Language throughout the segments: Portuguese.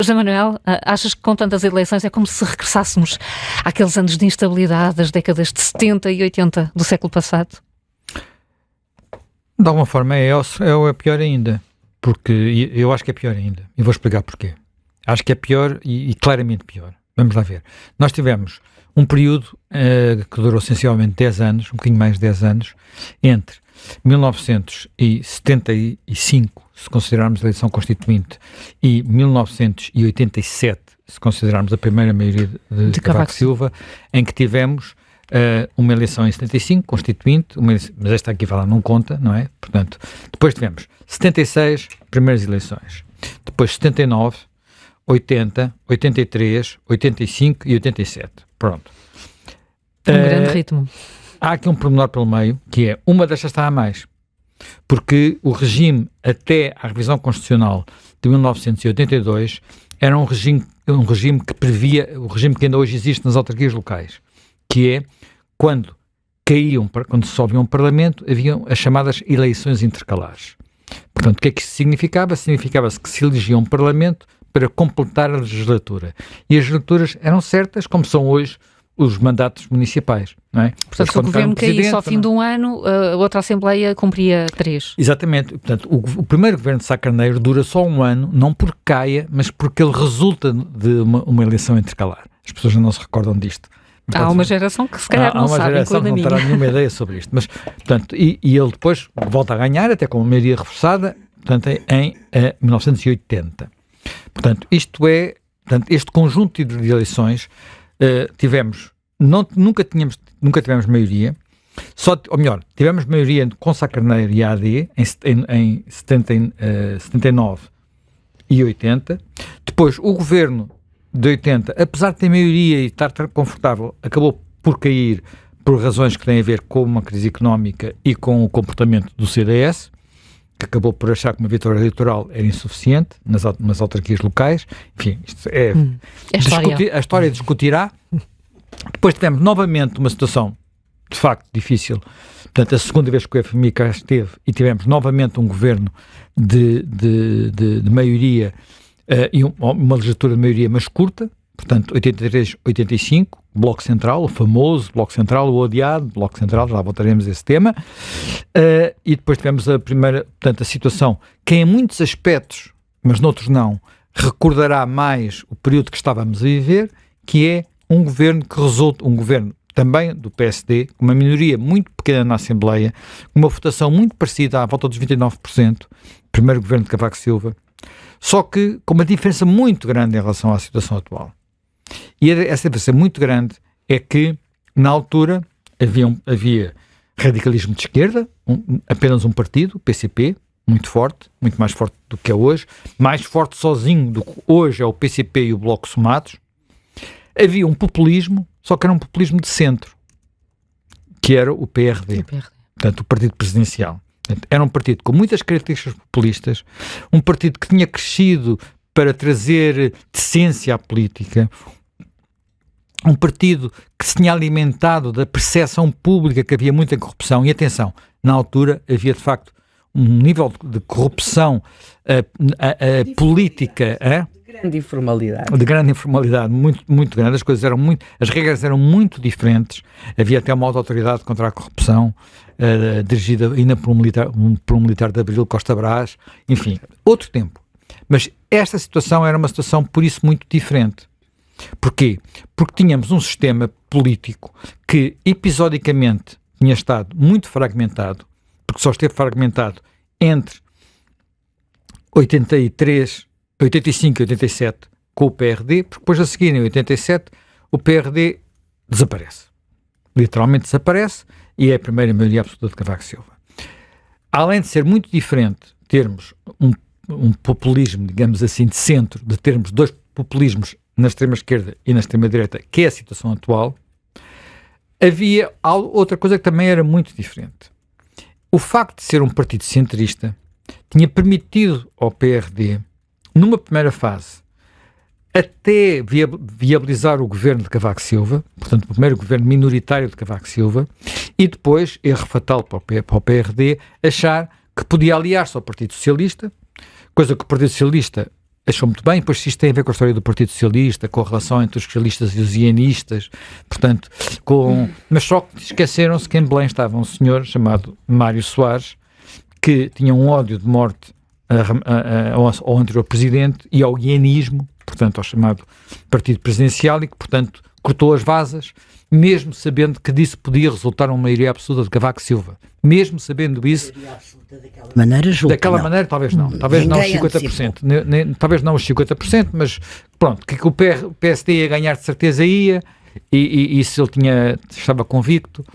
José Manuel, achas que com tantas eleições é como se regressássemos àqueles anos de instabilidade das décadas de 70 e 80 do século passado? De alguma forma é pior ainda, porque eu acho que é pior ainda, e vou explicar porquê. Acho que é pior e claramente pior. Vamos lá ver. Nós tivemos um período que durou essencialmente 10 anos, um bocadinho mais de 10 anos, entre 1975, se considerarmos a eleição constituinte, e 1987, se considerarmos a primeira maioria de Cavaco Silva, em que tivemos uma eleição em 75, constituinte, mas esta aqui não conta, não é? Portanto, depois tivemos 76, primeiras eleições, depois 79, 80, 83, 85 e 87. Pronto. Grande ritmo. Há aqui um pormenor pelo meio, que é, uma destas está a mais, porque o regime até à revisão constitucional de 1982 era um regime que previa, o regime que ainda hoje existe nas autarquias locais, que é, quando se dissolvia um parlamento, haviam as chamadas eleições intercalares. Portanto, o que é que isso significava? Significava-se que se elegia um parlamento para completar a legislatura. E as legislaturas eram certas, como são hoje os mandatos municipais, não é? Portanto, se o governo caísse ao fim de um ano, a outra Assembleia cumpria 3. Exatamente. Portanto, o primeiro governo de Sá Carneiro dura só um ano, não porque caia, mas porque ele resulta de uma eleição intercalar. As pessoas não se recordam disto. Há uma geração que se calhar não sabe, há uma geração que não terá nenhuma ideia sobre isto. Mas, portanto, e ele depois volta a ganhar, até com uma maioria reforçada, portanto, em 1980. Portanto, este conjunto de eleições nunca tivemos maioria, tivemos maioria com Sá Carneiro e AD em 79 e 80. Depois, o governo de 80, apesar de ter maioria e estar confortável, acabou por cair por razões que têm a ver com uma crise económica e com o comportamento do CDS, que acabou por achar que uma vitória eleitoral era insuficiente nas autarquias locais. Enfim, isto a história discutirá. Depois tivemos novamente uma situação de facto difícil, portanto, a segunda vez que o FMI cá esteve, e tivemos novamente um governo de maioria e uma legislatura de maioria mais curta, portanto, 83, 85, Bloco Central, o famoso Bloco Central, o odiado Bloco Central, já voltaremos a esse tema, e depois tivemos a situação que em muitos aspectos, mas noutros não, recordará mais o período que estávamos a viver, que é um governo que resulta, um governo também do PSD, com uma minoria muito pequena na Assembleia, com uma votação muito parecida, à volta dos 29%, primeiro governo de Cavaco Silva, só que com uma diferença muito grande em relação à situação atual. E essa diferença muito grande é que, na altura, havia radicalismo de esquerda, apenas um partido, o PCP, muito forte, muito mais forte do que é hoje, mais forte sozinho do que hoje é o PCP e o Bloco somados. Havia um populismo, só que era um populismo de centro, que era o PRD, portanto, o partido presidencial. Portanto, era um partido com muitas características populistas, um partido que tinha crescido para trazer decência à política, um partido que se tinha alimentado da percepção pública que havia muita corrupção. E atenção, na altura havia de facto um nível de corrupção política... De grande informalidade, muito, muito grande. As regras eram muito diferentes. Havia até uma autoridade contra a corrupção, dirigida ainda por um militar de Abril, Costa Brás. Enfim, outro tempo. Mas esta situação era uma situação, por isso, muito diferente. Porquê? Porque tínhamos um sistema político que, episodicamente, tinha estado muito fragmentado, porque só esteve fragmentado entre 85 e 87 com o PRD, porque depois a seguir, em 87, o PRD desaparece. Literalmente desaparece, e é a primeira maioria absoluta de Cavaco Silva. Além de ser muito diferente termos um populismo, digamos assim, de centro, de termos dois populismos na extrema-esquerda e na extrema-direita, que é a situação atual, havia outra coisa que também era muito diferente. O facto de ser um partido centrista tinha permitido ao PRD, numa primeira fase, até viabilizar o governo de Cavaco Silva, portanto, o primeiro governo minoritário de Cavaco Silva, e depois, erro fatal para o PRD, achar que podia aliar-se ao Partido Socialista, coisa que o Partido Socialista achou muito bem, pois isto tem a ver com a história do Partido Socialista, com a relação entre os socialistas e os hienistas, portanto, mas só que esqueceram-se que em Belém estava um senhor chamado Mário Soares, que tinha um ódio de morte ao anterior presidente e ao hienismo, portanto, ao chamado partido presidencial, e que, portanto, cortou as vasas, mesmo sabendo que disso podia resultar uma maioria absoluta de Cavaco Silva. Mesmo sabendo isso... Daquela maneira, talvez não. Talvez não os 50%. Talvez não os 50%, mas pronto, que o PSD ia ganhar de certeza e se ele estava convicto.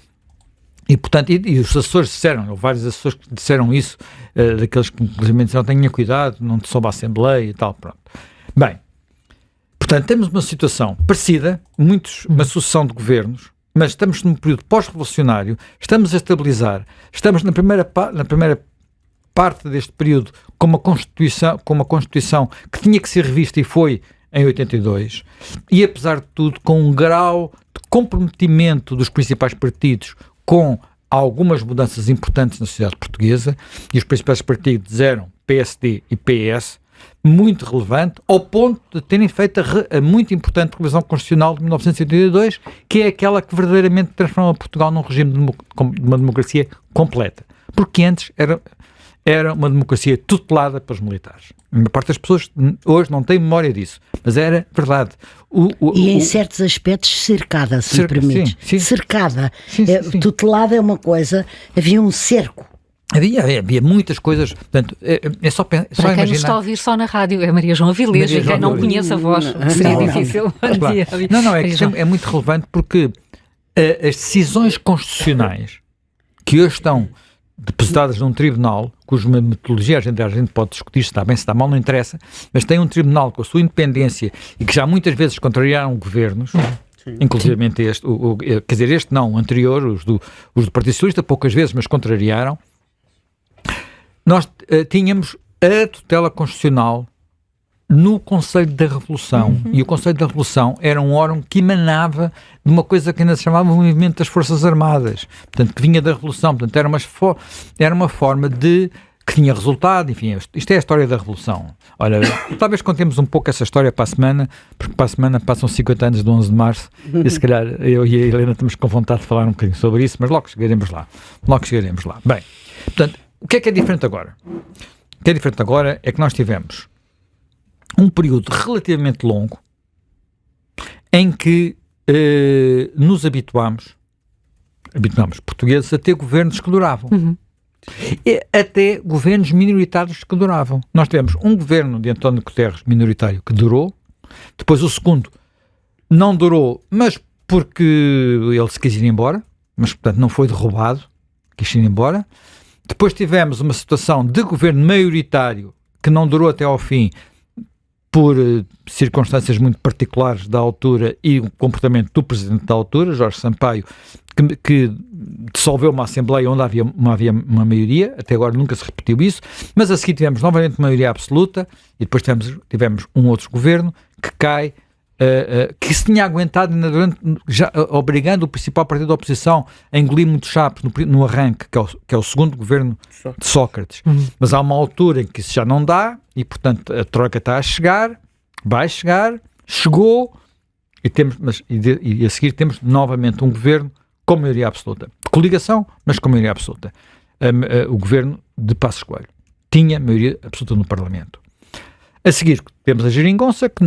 E, portanto, e os assessores disseram, vários assessores que disseram isso, daqueles que inclusive disseram, tenha cuidado, não te soube a Assembleia e tal, pronto. Bem, portanto, temos uma situação parecida, uma sucessão de governos, mas estamos num período pós-revolucionário, estamos a estabilizar, estamos na primeira parte deste período com uma Constituição que tinha que ser revista e foi em 82, e apesar de tudo, com um grau de comprometimento dos principais partidos com algumas mudanças importantes na sociedade portuguesa, e os principais partidos eram PSD e PS, muito relevante, ao ponto de terem feito a muito importante revisão constitucional de 1982, que é aquela que verdadeiramente transforma Portugal num regime de uma democracia completa. Porque antes era uma democracia tutelada pelos militares. A maior parte das pessoas hoje não tem memória disso, mas era verdade. Em certos aspectos cercada, se me permites. Sim. Cercada. Sim. Tutelada é uma coisa, havia um cerco. Havia muitas coisas, portanto, é só para quem imaginar... nos está a ouvir só na rádio, é Maria João Avilés, e quem não conhece a voz, seria difícil. Claro. É muito relevante porque as decisões constitucionais que hoje estão depositadas num tribunal, cuja metodologia a gente pode discutir se está bem, se está mal, não interessa, mas tem um tribunal com a sua independência e que já muitas vezes contrariaram governos, inclusivamente este, quer dizer, este não, o anterior, os do Partido Socialista, poucas vezes, mas contrariaram. Nós tínhamos a tutela constitucional no Conselho da Revolução, e o Conselho da Revolução era um órgão que emanava de uma coisa que ainda se chamava o Movimento das Forças Armadas, portanto, que vinha da Revolução, portanto, era uma forma de que tinha resultado, enfim, isto é a história da Revolução. Olha, talvez contemos um pouco essa história para a semana, porque para a semana passam 50 anos do 11 de março, e se calhar eu e a Helena estamos com vontade de falar um bocadinho sobre isso, mas logo chegaremos lá. Bem, portanto, o que é diferente agora? O que é diferente agora é que nós tivemos um período relativamente longo em que nos habituámos portugueses a ter governos que duravam. E até governos minoritários que duravam. Nós tivemos um governo de António Guterres minoritário que durou, depois o segundo não durou, mas porque ele se quis ir embora, mas portanto não foi derrubado, quis ir embora. Depois tivemos uma situação de governo maioritário que não durou até ao fim por circunstâncias muito particulares da altura e o comportamento do presidente da altura, Jorge Sampaio, que dissolveu uma Assembleia onde havia uma maioria, até agora nunca se repetiu isso, mas a seguir tivemos novamente maioria absoluta e depois tivemos um outro governo que cai, que se tinha aguentado ainda obrigando o principal partido da oposição a engolir muitos sapos no arranque, que é o segundo governo de Sócrates. Mas há uma altura em que isso já não dá e, portanto, a Troika está a chegar, vai chegar, chegou e a seguir temos novamente um governo com maioria absoluta. Coligação, mas com maioria absoluta. O governo de Passos Coelho tinha maioria absoluta no Parlamento. A seguir temos a Geringonça, que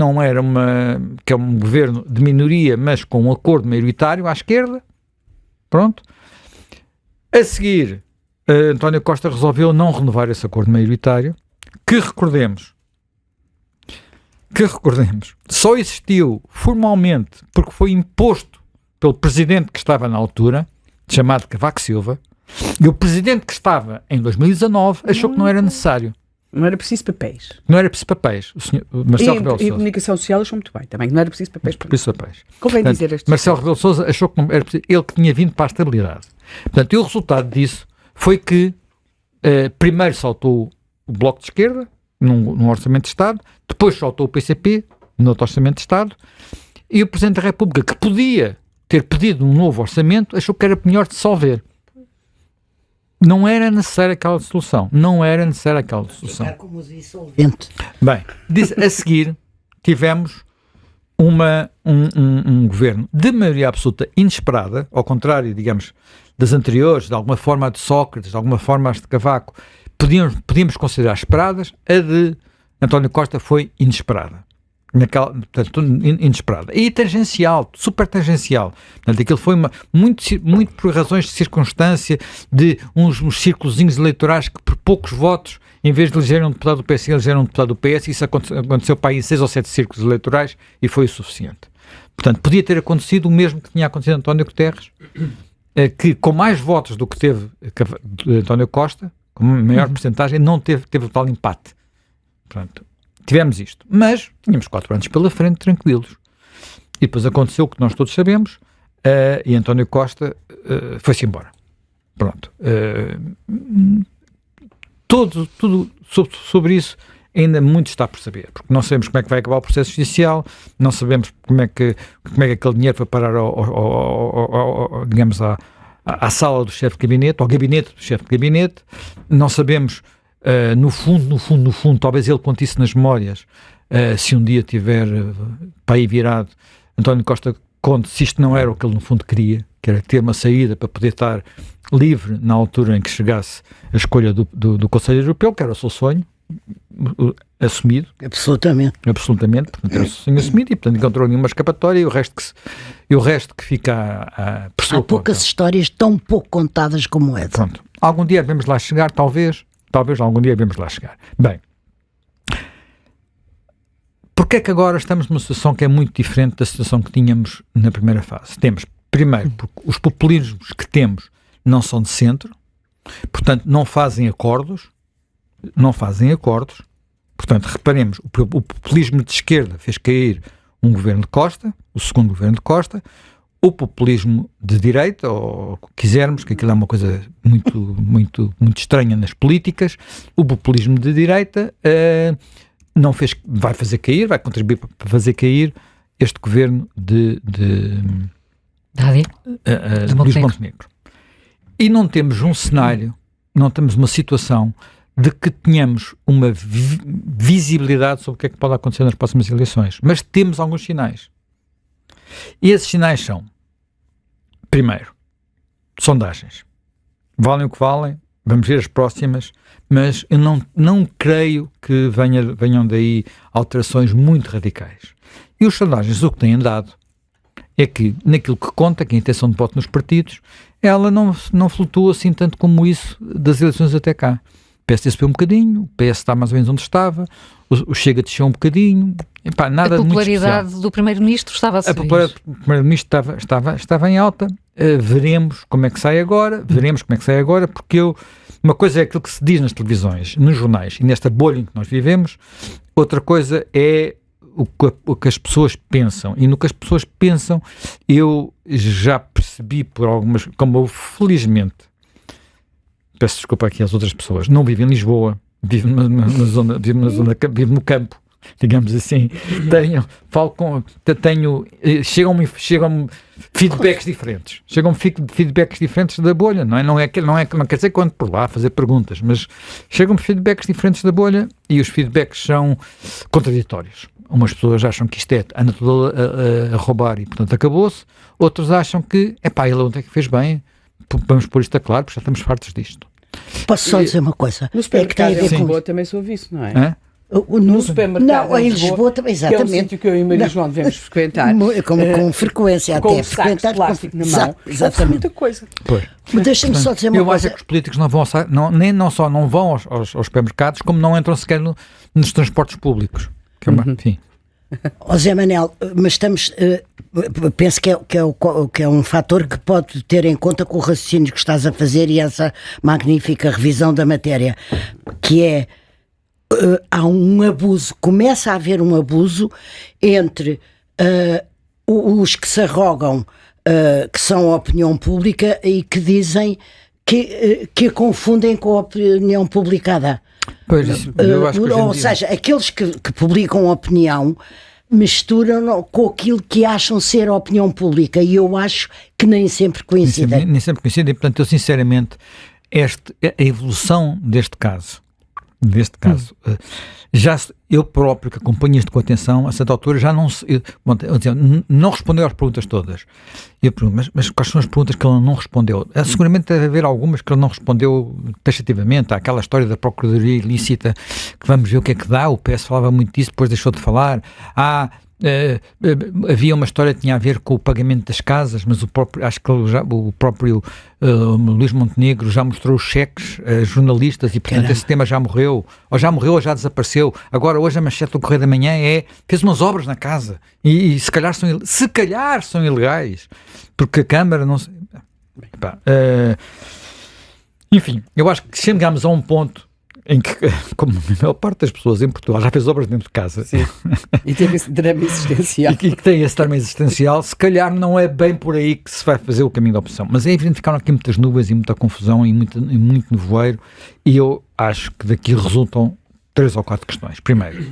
é um governo de minoria, mas com um acordo maioritário à esquerda. Pronto. A seguir, António Costa resolveu não renovar esse acordo maioritário, que recordemos, só existiu formalmente porque foi imposto pelo presidente que estava na altura, chamado Cavaco Silva, e o presidente que estava em 2019 achou que não era necessário. Não era preciso papéis. O senhor Marcelo Rebelo de Sousa. E comunicação social achou muito bem também, que não era preciso papéis. Convém Portanto, dizer este. Marcelo Rebelo de Sousa achou que não era preciso, ele que tinha vindo para a estabilidade. Portanto, e o resultado disso foi que primeiro saltou o Bloco de Esquerda, num Orçamento de Estado, depois saltou o PCP, no outro Orçamento de Estado, e o Presidente da República, que podia ter pedido um novo orçamento, achou que era melhor dissolver. Não era necessária aquela solução. Não era necessária aquela solução. Ficar como os insolventes. Bem, a seguir tivemos um governo de maioria absoluta inesperada, ao contrário, digamos, das anteriores, de alguma forma a de Sócrates, de alguma forma as de Cavaco, podíamos considerar esperadas. A de António Costa foi inesperada. Portanto, inesperada. E tangencial, super tangencial. Portanto, aquilo foi muito por razões de circunstância, de uns círculozinhos eleitorais que por poucos votos, em vez de elegerem um deputado do PS, elegeram um deputado do PS. Isso aconteceu para aí em 6 ou 7 círculos eleitorais e foi o suficiente. Portanto, podia ter acontecido o mesmo que tinha acontecido a António Guterres, que com mais votos do que teve António Costa, com maior percentagem, não teve o tal empate. Portanto, tivemos isto. Mas tínhamos 4 anos pela frente, tranquilos. E depois aconteceu o que nós todos sabemos, e António Costa foi-se embora. Pronto. Tudo sobre isso ainda muito está por saber, porque não sabemos como é que vai acabar o processo judicial, não sabemos como é que aquele dinheiro foi parar digamos, à sala do chefe de gabinete, ao gabinete do chefe de gabinete, não sabemos, no fundo, talvez ele conte isso nas memórias, se um dia tiver para aí virado, António Costa conte se isto não era o que ele no fundo queria, que era ter uma saída para poder estar livre na altura em que chegasse a escolha do Conselho Europeu, que era o seu sonho, assumido. Absolutamente. Portanto, era o seu sonho assumido e, portanto, encontrou nenhuma escapatória e o resto que fica por sua Há poucas histórias tão pouco contadas como essa. Pronto. Algum dia devemos lá chegar, talvez algum dia devemos lá chegar. Bem, porque é que agora estamos numa situação que é muito diferente da situação que tínhamos na primeira fase? Temos, primeiro, porque os populismos que temos não são de centro, portanto, não fazem acordos, portanto, reparemos, o populismo de esquerda fez cair um governo de Costa, o segundo governo de Costa, o populismo de direita, ou quisermos, que aquilo é uma coisa muito estranha nas políticas, o populismo de direita vai contribuir para fazer cair este governo de Luís Montenegro. E não temos um cenário, não temos uma situação de que tenhamos uma visibilidade sobre o que é que pode acontecer nas próximas eleições. Mas temos alguns sinais. E esses sinais são, primeiro, sondagens. Valem o que valem, vamos ver as próximas, mas eu não creio que venham daí alterações muito radicais. E os sondagens, o que têm dado é que, naquilo que conta, que a intenção de voto nos partidos, ela não flutua assim tanto como isso das eleições até cá. O PS subiu um bocadinho, o PS está mais ou menos onde estava, o Chega desceu um bocadinho, nada de muito especial. A popularidade do Primeiro-Ministro estava a subir. A popularidade do Primeiro-Ministro estava em alta, veremos como é que sai agora, porque uma coisa é aquilo que se diz nas televisões, nos jornais e nesta bolha em que nós vivemos, outra coisa é o que as pessoas pensam, e no que as pessoas pensam eu já percebi por algumas, como eu felizmente, peço desculpa aqui às outras pessoas, não vivo em Lisboa, vivo no campo, digamos assim, chegam-me feedbacks diferentes, da bolha, não quer dizer que eu ando por lá a fazer perguntas, mas chegam-me feedbacks diferentes da bolha e os feedbacks são contraditórios. Umas pessoas acham que isto anda tudo a roubar e portanto acabou-se, outros acham que, ele ontem que fez bem, vamos pôr isto a claro, porque já estamos fartos disto. Posso só dizer uma coisa? No supermercado em Lisboa também soube isso, não é? No supermercado não, em Lisboa também, exatamente. Que é um sítio que eu e Maria João devemos frequentar. Com frequência com até. Com sacos de plástico na mão. Exatamente. Muita coisa. Mas deixa-me só dizer uma coisa. Eu acho que os políticos não vão aos supermercados, como não entram sequer nos transportes públicos. Enfim. Zé Manel, mas estamos, penso que é um fator que pode ter em conta com o raciocínio que estás a fazer e essa magnífica revisão da matéria, que é, há um abuso, começa a haver um abuso entre os que se arrogam, que são a opinião pública e que dizem que a confundem com a opinião publicada. Pois, ou seja, aqueles que publicam opinião misturam com aquilo que acham ser a opinião pública, e eu acho que nem sempre coincidem. Nem sempre coincidem, portanto eu sinceramente a evolução deste caso, eu próprio que acompanho isto com atenção, a certa altura já não não respondeu às perguntas todas. Eu pergunto, mas quais são as perguntas que ele não respondeu? Seguramente deve haver algumas que ele não respondeu taxativamente. Há aquela história da procuradoria ilícita, que vamos ver o que é que dá. O PS falava muito disso, depois deixou de falar. Havia uma história que tinha a ver com o pagamento das casas, mas acho que o próprio Luís Montenegro já mostrou os cheques a jornalistas e, portanto, esse tema já morreu ou já desapareceu. Agora, hoje a manchete do Correio da Manhã fez umas obras na casa e se calhar são ilegais, porque a Câmara não se... enfim, eu acho que chegamos a um ponto em que, como a maior parte das pessoas em Portugal já fez obras dentro de casa. Sim. E teve esse drama existencial. E que tem esse drama existencial, se calhar não é bem por aí que se vai fazer o caminho da opção. Mas é evidente que ficaram aqui muitas nuvens e muita confusão e muito nevoeiro, e eu acho que daqui resultam 3 ou 4 questões. Primeiro,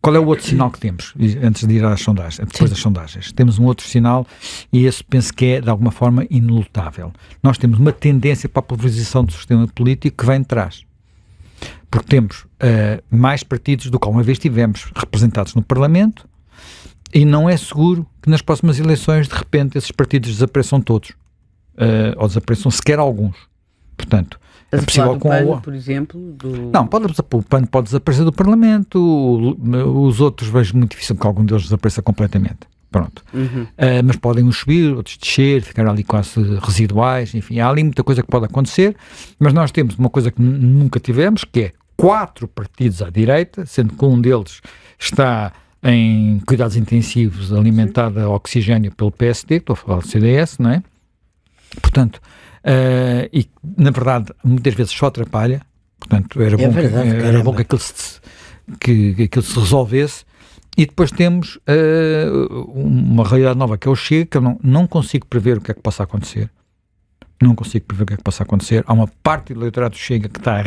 qual é o outro sinal que temos, antes de ir às sondagens, depois das sondagens? Temos um outro sinal, e esse penso que é, de alguma forma, inelutável. Nós temos uma tendência para a pulverização do sistema político que vem de trás. Porque temos mais partidos do que alguma vez tivemos representados no Parlamento, e não é seguro que nas próximas eleições, de repente, esses partidos desapareçam todos, ou desapareçam sequer alguns. Portanto, é possível com PAN, por exemplo? Não, o PAN pode desaparecer do Parlamento, os outros vejo muito difícil que algum deles desapareça completamente. Pronto. Mas podem uns subir, outros descer, ficar ali quase residuais, enfim, há ali muita coisa que pode acontecer, mas nós temos uma coisa que nunca tivemos, que é 4 partidos à direita, sendo que um deles está em cuidados intensivos, alimentado a oxigênio pelo PSD, estou a falar do CDS, não é? Portanto, e na verdade muitas vezes só atrapalha, portanto era bom que aquilo se resolvesse. E depois temos uma realidade nova que é o Chega, que eu não consigo prever o que é que possa acontecer. Há uma parte do eleitorado do Chega que está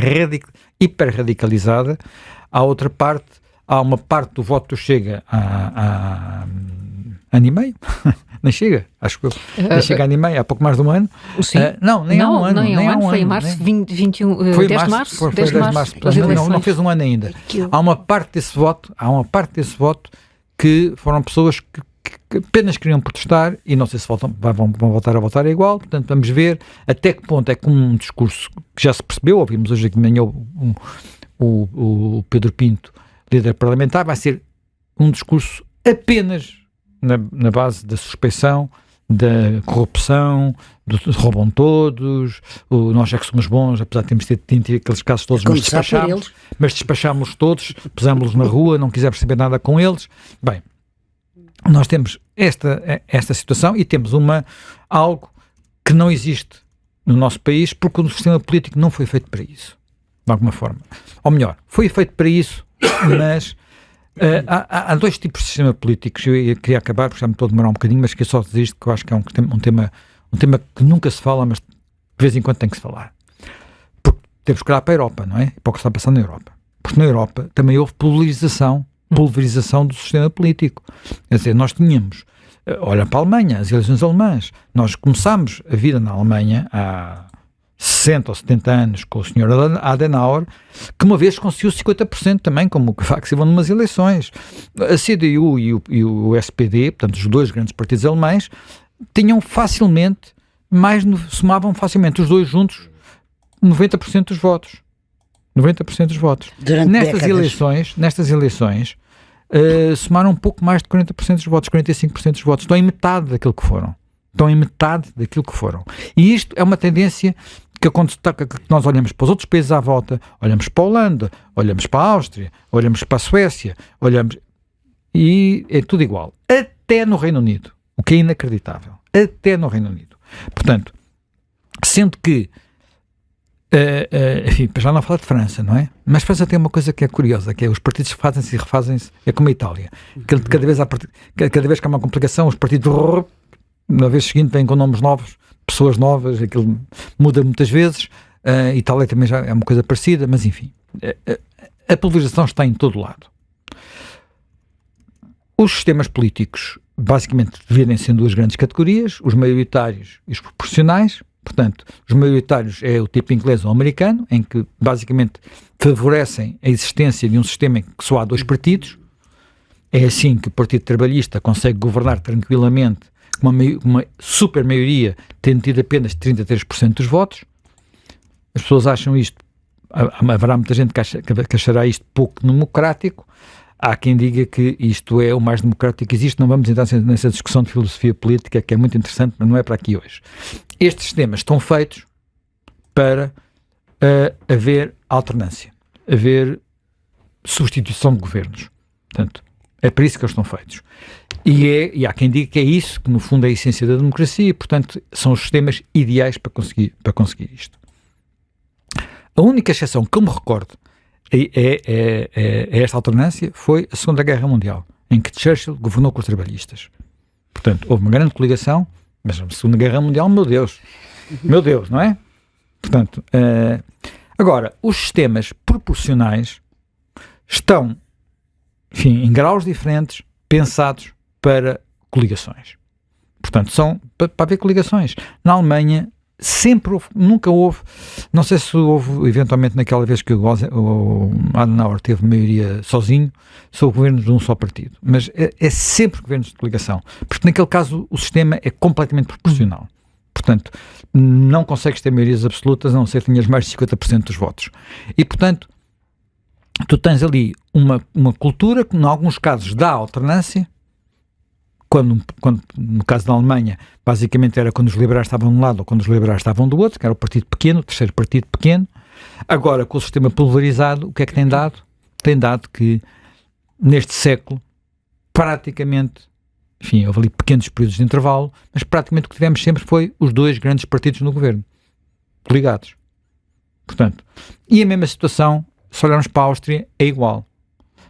hiper-radicalizada, há uma parte do voto do Chega a ano e meio, nem chega, acho que nem chega a ano e meio, há pouco mais de um ano. Sim. Nem há um ano, foi em março, 21, foi 10 de março. Foi 10 de março, não fez um ano ainda. Há uma parte desse voto que foram pessoas que apenas queriam protestar e não sei se vão voltar a votar igual, portanto vamos ver até que ponto é que um discurso que já se percebeu, ouvimos hoje aqui de manhã o Pedro Pinto, líder parlamentar, vai ser um discurso apenas na base da suspeição, da corrupção, roubam todos, nós é que somos bons, apesar de termos tido aqueles casos todos, mas despachámos-los todos, pusémos-los na rua, não quisemos saber nada com eles. Bem, nós temos esta situação e temos algo que não existe no nosso país porque o sistema político não foi feito para isso, de alguma forma. Ou melhor, foi feito para isso, mas há 2 tipos de sistema políticos. Eu queria acabar, porque já me estou a demorar um bocadinho, mas queria só dizer isto, que eu acho que é um tema que nunca se fala, mas de vez em quando tem que se falar. Porque temos que olhar para a Europa, não é? Para o que está passando na Europa. Porque na Europa também houve pulverização do sistema político. Quer dizer, nós tínhamos, olha para a Alemanha, as eleições alemãs, nós começámos a vida na Alemanha há 60 ou 70 anos com o Sr. Adenauer, que uma vez conseguiu 50% também, como o Cavaco Silva numas eleições. A CDU e o SPD, portanto os 2 grandes partidos alemães, tinham facilmente, somavam facilmente os 2 juntos 90% dos votos. 90% dos votos. Nestas eleições somaram um pouco mais de 40% dos votos, 45% dos votos. Estão em metade daquilo que foram. E isto é uma tendência que nós olhamos para os outros países à volta, olhamos para a Holanda, olhamos para a Áustria, olhamos para a Suécia, e é tudo igual. Até no Reino Unido. O que é inacreditável. Até no Reino Unido. Portanto, sendo que enfim, já não falo de França, não é? Mas França tem uma coisa que é curiosa, que é os partidos fazem-se e refazem-se, é como a Itália. Cada vez que há uma complicação, os partidos, na vez seguinte, vêm com nomes novos, pessoas novas, aquilo muda muitas vezes. A Itália também já é uma coisa parecida, mas enfim. A pulverização está em todo lado. Os sistemas políticos, basicamente, dividem-se em 2 grandes categorias, os maioritários e os proporcionais. Portanto, os maioritários é o tipo inglês ou americano, em que basicamente favorecem a existência de um sistema em que só há 2 partidos. É assim que o Partido Trabalhista consegue governar tranquilamente, com uma super maioria, tendo tido apenas 33% dos votos. As pessoas acham isto, haverá muita gente que achará isto pouco democrático. Há quem diga que isto é o mais democrático que existe. Não vamos entrar nessa discussão de filosofia política, que é muito interessante, mas não é para aqui hoje. Estes sistemas estão feitos para haver alternância, haver substituição de governos. Portanto, é para isso que eles estão feitos. E há quem diga que é isso, que no fundo é a essência da democracia, e portanto são os sistemas ideais para conseguir isto. A única exceção que eu me recordo esta alternância foi a Segunda Guerra Mundial, em que Churchill governou com os trabalhistas. Portanto, houve uma grande coligação, mas a Segunda Guerra Mundial, meu Deus, não é? Portanto, agora, os sistemas proporcionais estão, enfim, em graus diferentes, pensados para coligações. Portanto, são para haver coligações. Na Alemanha, nunca houve, não sei se houve eventualmente naquela vez que o Adenauer teve maioria sozinho, são governos de um só partido, mas é sempre governos de coligação, porque naquele caso o sistema é completamente proporcional. Portanto, não consegues ter maiorias absolutas a não ser que tenhas mais de 50% dos votos. E, portanto, tu tens ali uma cultura que, em alguns casos, dá alternância. Quando, no caso da Alemanha, basicamente era quando os liberais estavam de um lado ou quando os liberais estavam do outro, que era o partido pequeno, o terceiro partido pequeno. Agora, com o sistema pulverizado, o que é que tem dado? Tem dado que, neste século, praticamente, enfim, houve ali pequenos períodos de intervalo, mas praticamente o que tivemos sempre foi os 2 grandes partidos no governo, ligados. Portanto, e a mesma situação, se olharmos para a Áustria, é igual.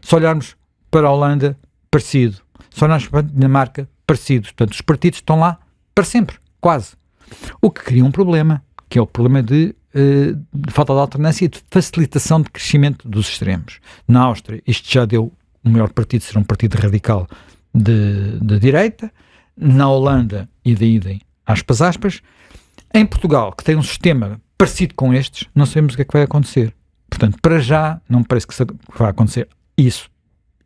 Se olharmos para a Holanda, parecido. Se olharmos para a Dinamarca, parecidos. Portanto, os partidos estão lá para sempre, quase. O que cria um problema, que é o problema de falta de alternância e de facilitação de crescimento dos extremos. Na Áustria, isto já deu o maior partido, ser um partido radical de direita. Na Holanda, idem, aspas. Em Portugal, que tem um sistema parecido com estes, não sabemos o que é que vai acontecer. Portanto, para já, não me parece que vai acontecer isso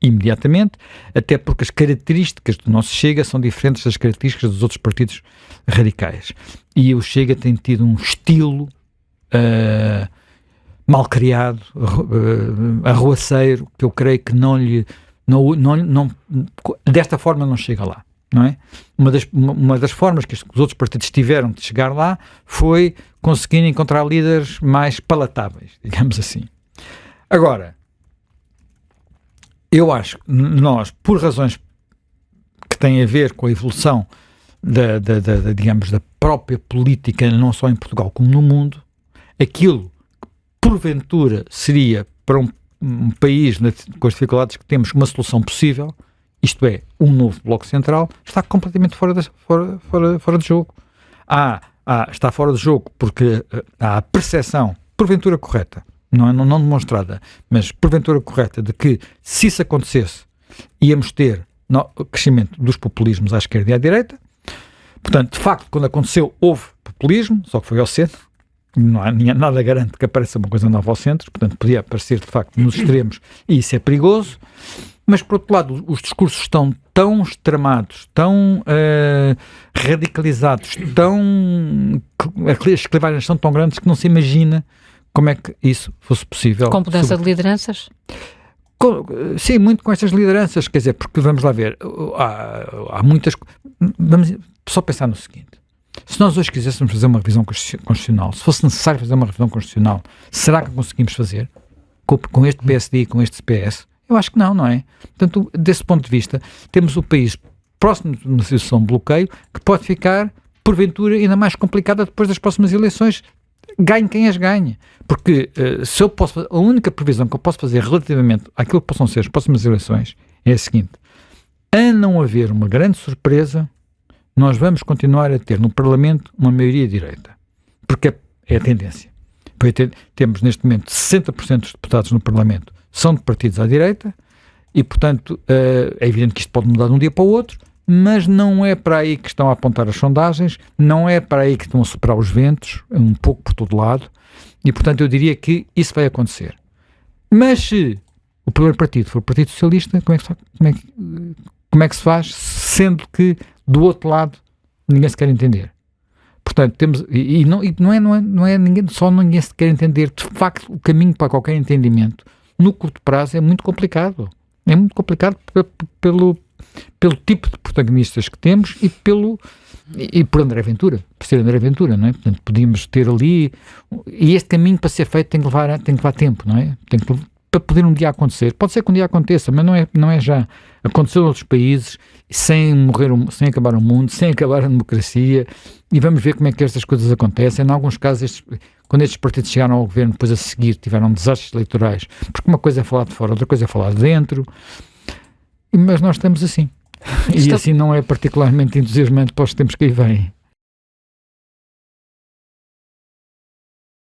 imediatamente, até porque as características do nosso Chega são diferentes das características dos outros partidos radicais. E o Chega tem tido um estilo mal criado, arruaceiro, que eu creio que desta forma não chega lá, não é? Uma das formas que os outros partidos tiveram de chegar lá foi conseguir encontrar líderes mais palatáveis, digamos assim. Agora, eu acho que nós, por razões que têm a ver com a evolução digamos, da própria política, não só em Portugal como no mundo, aquilo que porventura seria para um país com as dificuldades que temos uma solução possível, isto é, um novo bloco central, está completamente fora de jogo. Está fora de jogo porque há a percepção, porventura correta, não demonstrada, mas porventura correta, de que se isso acontecesse, íamos ter o crescimento dos populismos à esquerda e à direita. Portanto, de facto, quando aconteceu, houve populismo, só que foi ao centro. Nada garante que apareça uma coisa nova ao centro, portanto, podia aparecer, de facto, nos extremos, e isso é perigoso. Mas, por outro lado, os discursos estão tão extremados, tão radicalizados, as clivagens são tão grandes que não se imagina como é que isso fosse possível. Com mudança de lideranças? Sim, muito com estas lideranças, quer dizer, porque vamos lá ver, há muitas... Vamos só pensar no seguinte: se nós hoje quiséssemos fazer uma revisão constitucional, se fosse necessário fazer uma revisão constitucional, será que conseguimos fazer com este PSD e com este PS? Eu acho que não é? Portanto, desse ponto de vista, temos o país próximo de uma situação de bloqueio que pode ficar, porventura, ainda mais complicada depois das próximas eleições. Ganhe quem as ganhe. Porque se eu posso, a única previsão que eu posso fazer relativamente àquilo que possam ser as próximas eleições é a seguinte: a não haver uma grande surpresa, nós vamos continuar a ter no Parlamento uma maioria direita. Porque é a tendência. Temos neste momento 60% dos deputados no Parlamento são de partidos à direita e, portanto, é evidente que isto pode mudar de um dia para o outro, mas não é para aí que estão a apontar as sondagens, não é para aí que estão a soprar os ventos, um pouco por todo lado, e portanto eu diria que isso vai acontecer. Mas se o primeiro partido for o Partido Socialista, como é que se faz, sendo que do outro lado ninguém se quer entender? Portanto, temos, não é ninguém, só ninguém se quer entender. De facto, o caminho para qualquer entendimento no curto prazo é muito complicado. É muito complicado pelo tipo de protagonistas que temos e por André Ventura, por ser André Ventura, não é? Portanto, podíamos ter ali, e este caminho para ser feito tem que levar tempo, não é? Para poder um dia acontecer. Pode ser que um dia aconteça, mas não é já. Aconteceu em outros países, sem acabar o mundo, sem acabar a democracia, e vamos ver como é que estas coisas acontecem. Em alguns casos, quando estes partidos chegaram ao governo, depois a seguir tiveram desastres eleitorais, porque uma coisa é falar de fora, outra coisa é falar de dentro, mas nós estamos assim. E assim não é particularmente entusiasmante para os tempos que aí vêm.